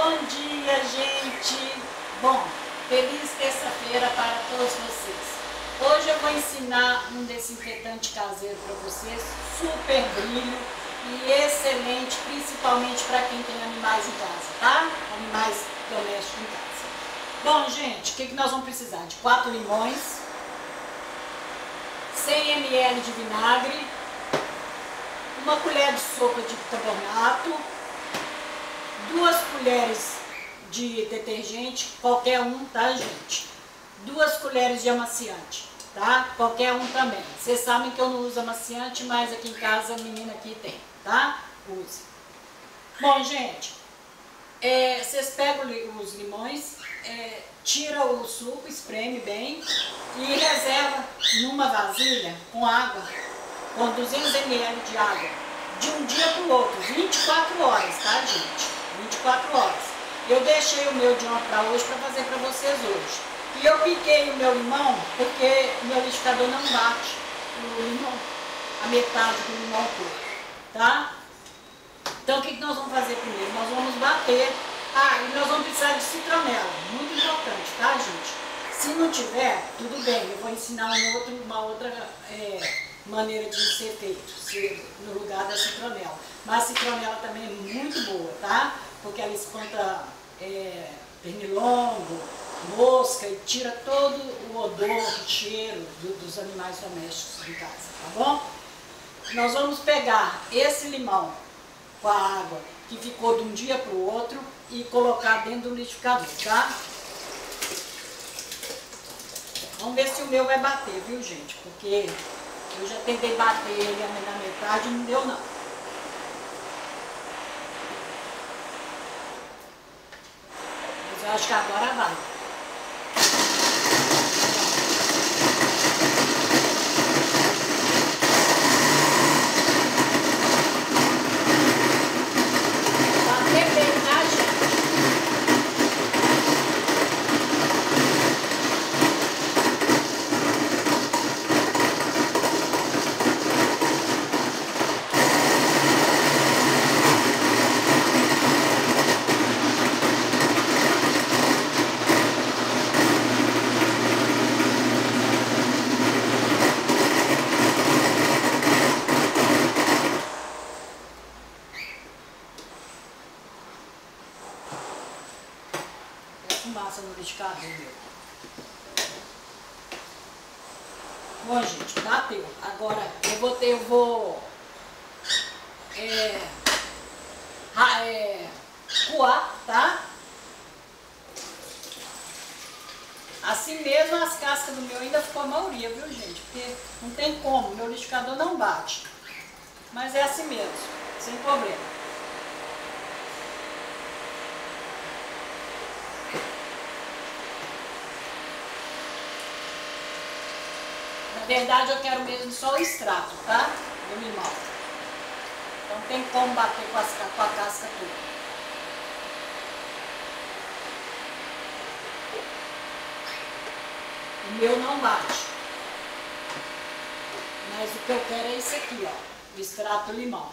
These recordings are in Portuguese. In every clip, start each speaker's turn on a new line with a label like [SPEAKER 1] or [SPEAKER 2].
[SPEAKER 1] Bom dia, gente! Bom, feliz terça-feira para todos vocês. Hoje eu vou ensinar um desinfetante caseiro para vocês, super brilho e excelente, principalmente para quem tem animais em casa, tá? Animais domésticos em casa. Bom, gente, o que nós vamos precisar? De 4 limões, 100 ml de vinagre, uma colher de sopa de bicarbonato, 2 colheres de detergente, qualquer um, tá, gente? 2 colheres de amaciante, tá? Qualquer um também. Vocês sabem que eu não uso amaciante, mas aqui em casa a menina aqui tem, tá? Use. Bom, gente, vocês pegam os limões, tira o suco, espreme bem e reserva numa vasilha com água, com 200 ml de água, de um dia para o outro, 24 horas, tá, gente? 24 horas. Eu deixei o meu de ontem para hoje para fazer para vocês hoje. E eu piquei o meu limão porque o meu liquidificador não bate o limão, a metade do limão todo, tá? Então o que nós vamos fazer primeiro? Nós vamos bater. E nós vamos precisar de citronela, muito importante, tá, gente? Se não tiver, tudo bem, eu vou ensinar uma outra maneira de ser feito, no lugar da citronela. Mas a citronela também é muito boa, tá? Porque ela espanta pernilongo, mosca e tira todo o odor, o cheiro dos animais domésticos de casa, tá bom? Nós vamos pegar esse limão com a água que ficou de um dia para o outro e colocar dentro do liquidificador, tá? Vamos ver se o meu vai bater, viu, gente? Porque eu já tentei bater ele na metade e não deu, não. Mas eu acho que agora vai. Bater bem, tá, gente? Fumaça no liquidificador, meu. Bom, gente, bateu. Agora eu vou coar, tá? Assim mesmo as cascas do meu ainda ficou a maioria, viu, gente? Porque não tem como, meu liquidificador não bate. Mas é assim mesmo, sem problema. Na verdade, eu quero mesmo só o extrato, tá? Do limão. Então tem como bater com a casca toda. O meu não bate. Mas o que eu quero é esse aqui, ó. O extrato do limão.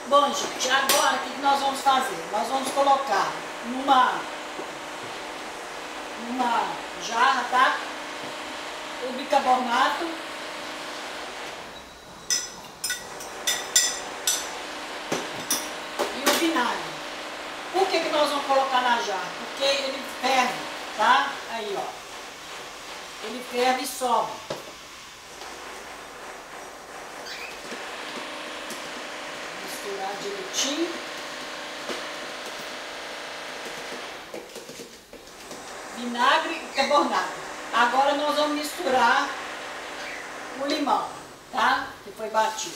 [SPEAKER 1] Bom, gente, agora o que nós vamos fazer? Nós vamos colocar numa jarra, tá? O bicarbonato. E o vinagre. Por que nós vamos colocar na jarra? Porque ele ferve, tá? Aí, ó. Ele ferve e sobe. Misturar direitinho. Vinagre e bicarbonato. Agora nós vamos misturar o limão, tá? Que foi batido.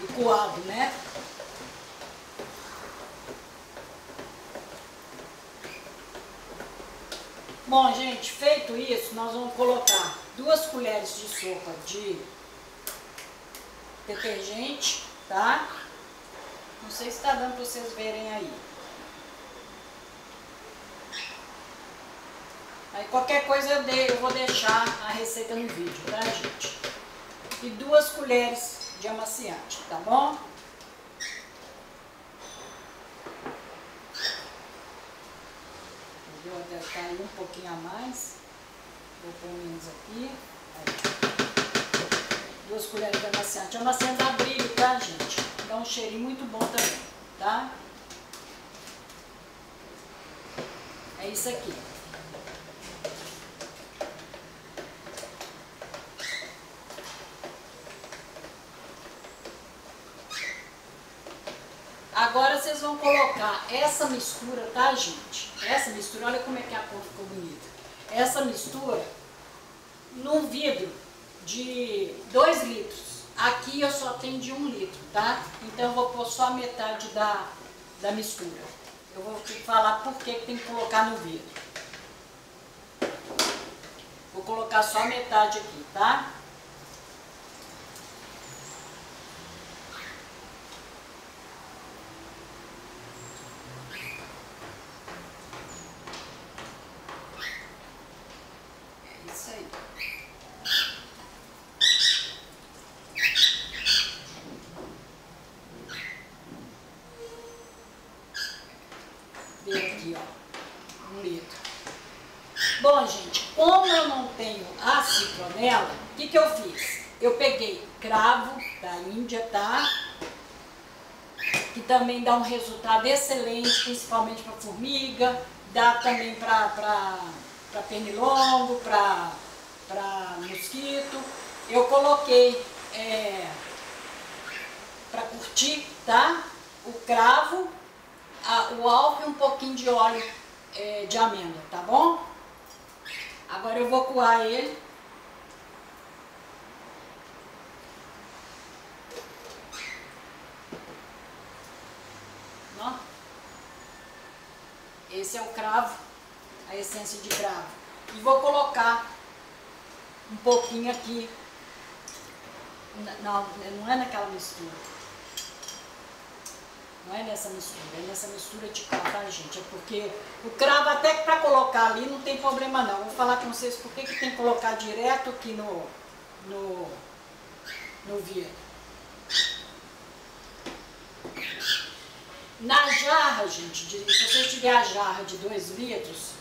[SPEAKER 1] E coado, né? Bom, gente, feito isso, nós vamos colocar 2 colheres de sopa de detergente, tá? Não sei se tá dando para vocês verem aí. Aí qualquer coisa eu vou deixar a receita no vídeo, tá, gente? E 2 colheres de amaciante, tá bom? deve estar aí um pouquinho a mais. Vou pôr menos aqui. Aí. 2 colheres de amaciante. Amaciante dá brilho, tá, gente? Dá um cheirinho muito bom também, tá? É isso aqui. Agora vocês vão colocar essa mistura, tá, gente? Essa mistura, olha como é que a cor ficou bonita. Essa mistura num vidro de 2 litros. Aqui eu só tenho de 1 litro, tá? Então eu vou pôr só a metade da mistura. Eu vou te falar por que tem que colocar no vidro. Vou colocar só a metade aqui, tá? Aqui, ó, 1 litro. Bom, gente, como eu não tenho a citronela, o que eu fiz? Eu peguei cravo da Índia, tá? Que também dá um resultado excelente, principalmente para formiga, dá também para pernilongo, para mosquito. Eu coloquei para curtir, tá? O cravo, o álcool e um pouquinho de óleo de amêndoa, tá bom? Agora eu vou coar ele. Ó. Esse é o cravo, a essência de cravo. E vou colocar um pouquinho aqui. Não é naquela mistura. Não é nessa mistura, é nessa mistura de cá, tá, gente? É porque o cravo, até que para colocar ali, não tem problema não. Vou falar com vocês por que tem que colocar direto aqui no vidro. Na jarra, gente, se você tiver a jarra de 2 litros,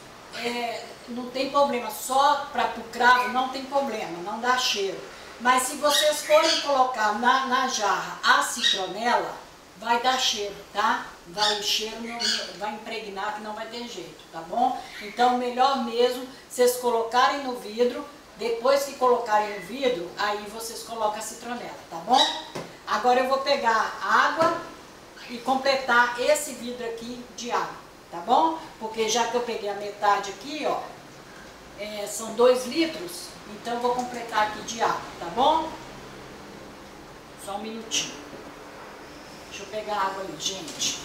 [SPEAKER 1] não tem problema. Só para o cravo não tem problema, não dá cheiro. Mas se vocês forem colocar na jarra a citronela, vai dar cheiro, tá? O cheiro vai impregnar, que não vai ter jeito, tá bom? Então, melhor mesmo vocês colocarem no vidro. Depois que colocarem no vidro, aí vocês colocam a citronela, tá bom? Agora eu vou pegar água e completar esse vidro aqui de água, tá bom? Porque já que eu peguei a metade aqui, ó, são 2 litros, então eu vou completar aqui de água, tá bom? Só um minutinho. Deixa eu pegar água ali, gente.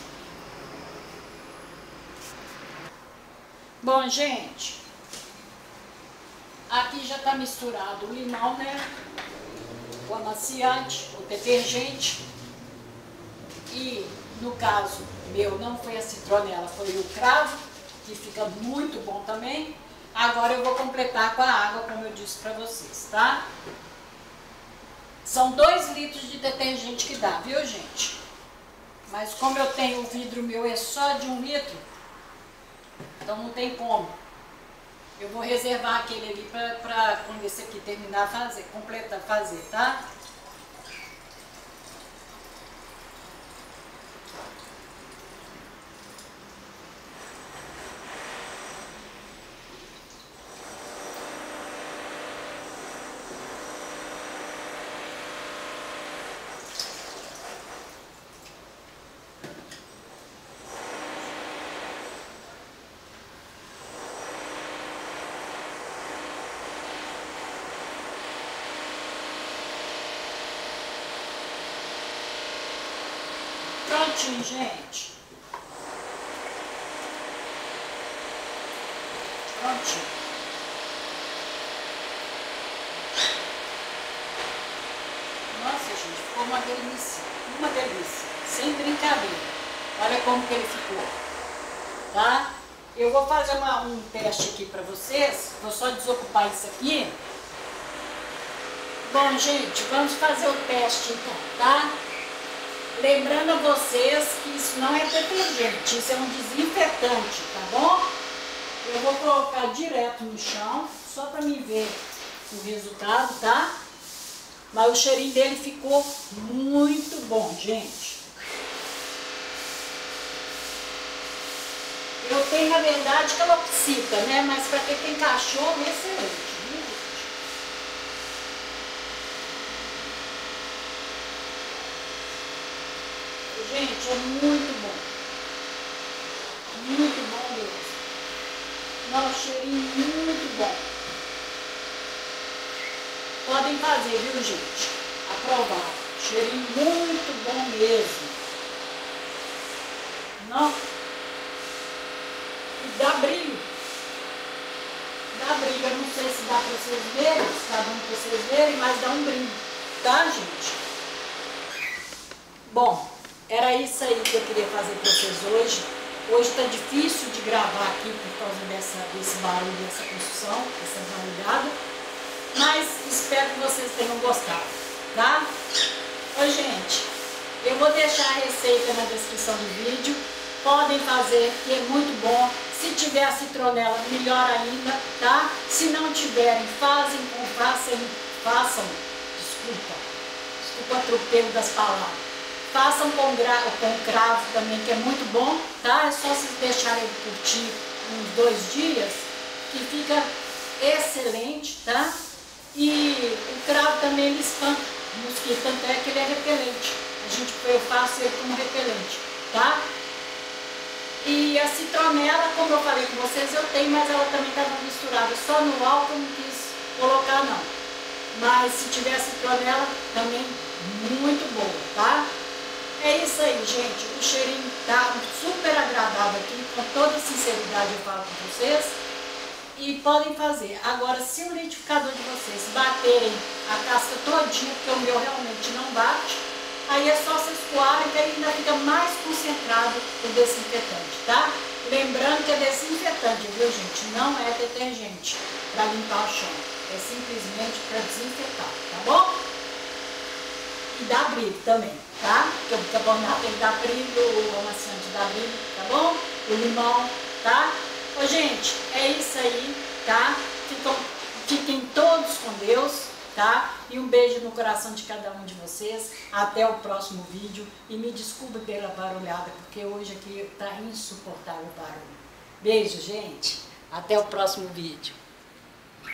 [SPEAKER 1] Bom, gente, aqui já está misturado o limão, né? O amaciante, o detergente. E, no caso meu, não foi a citronela, foi o cravo, que fica muito bom também. Agora eu vou completar com a água, como eu disse para vocês, tá? São 2 litros de detergente que dá, viu, gente? Mas como eu tenho o vidro meu é só de 1 litro, então não tem como. Eu vou reservar aquele ali para quando esse aqui terminar fazer, tá? Prontinho, gente. Prontinho. Nossa, gente, ficou uma delícia. Uma delícia. Sem brincadeira. Olha como que ele ficou. Tá? Eu vou fazer um teste aqui pra vocês. Vou só desocupar isso aqui. Bom, gente, vamos fazer o teste então, tá? Lembrando a vocês que isso não é detergente, isso é um desinfetante, tá bom? Eu vou colocar direto no chão, só para me ver o resultado, tá? Mas o cheirinho dele ficou muito bom, gente. Eu tenho, na verdade, calopsita, né? Mas para quem tem cachorro, é excelente, viu, gente? Gente, é muito bom. Muito bom mesmo. Nossa, cheirinho muito bom. Podem fazer, viu, gente? Aprovado. Cheirinho muito bom mesmo. Não? E dá brilho. Dá brilho. Eu não sei se dá para vocês verem, se tá dando para vocês verem, mas dá um brilho. Tá, gente? Bom, era isso aí que eu queria fazer para vocês hoje. Hoje está difícil de gravar aqui por causa desse barulho, dessa construção, dessa barulhada. Mas espero que vocês tenham gostado, tá? Ô, gente, eu vou deixar a receita na descrição do vídeo. Podem fazer, que é muito bom. Se tiver a citronela, melhor ainda, tá? Se não tiverem, façam, desculpa o atropelo das palavras. Façam com cravo também, que é muito bom, tá? É só vocês deixarem curtir uns 2 dias, que fica excelente, tá? E o cravo também ele espanta o mosquito, tanto é que ele é repelente. Eu faço ele como repelente, tá? E a citronela, como eu falei com vocês, eu tenho, mas ela também estava misturada. Só no álcool eu não quis colocar, não. Mas se tiver a citronela, também muito boa, tá? É isso aí, gente. O cheirinho tá super agradável aqui, com toda sinceridade eu falo com vocês. E podem fazer. Agora, se o liquidificador de vocês baterem a casca todinha, porque o meu realmente não bate, aí é só vocês coarem, que aí ainda fica mais concentrado o desinfetante, tá? Lembrando que é desinfetante, viu, gente? Não é detergente para limpar o chão. É simplesmente para desinfetar, tá bom? E dá brilho também, tá? Porque o bicarbonato ele dá brilho, o amaciante dá brilho, tá bom? O limão, tá? Ô, gente, é isso aí, tá? Fiquem todos com Deus, tá? E um beijo no coração de cada um de vocês. Até o próximo vídeo. E me desculpe pela barulhada, porque hoje aqui tá insuportável o barulho. Beijo, gente. Até o próximo vídeo.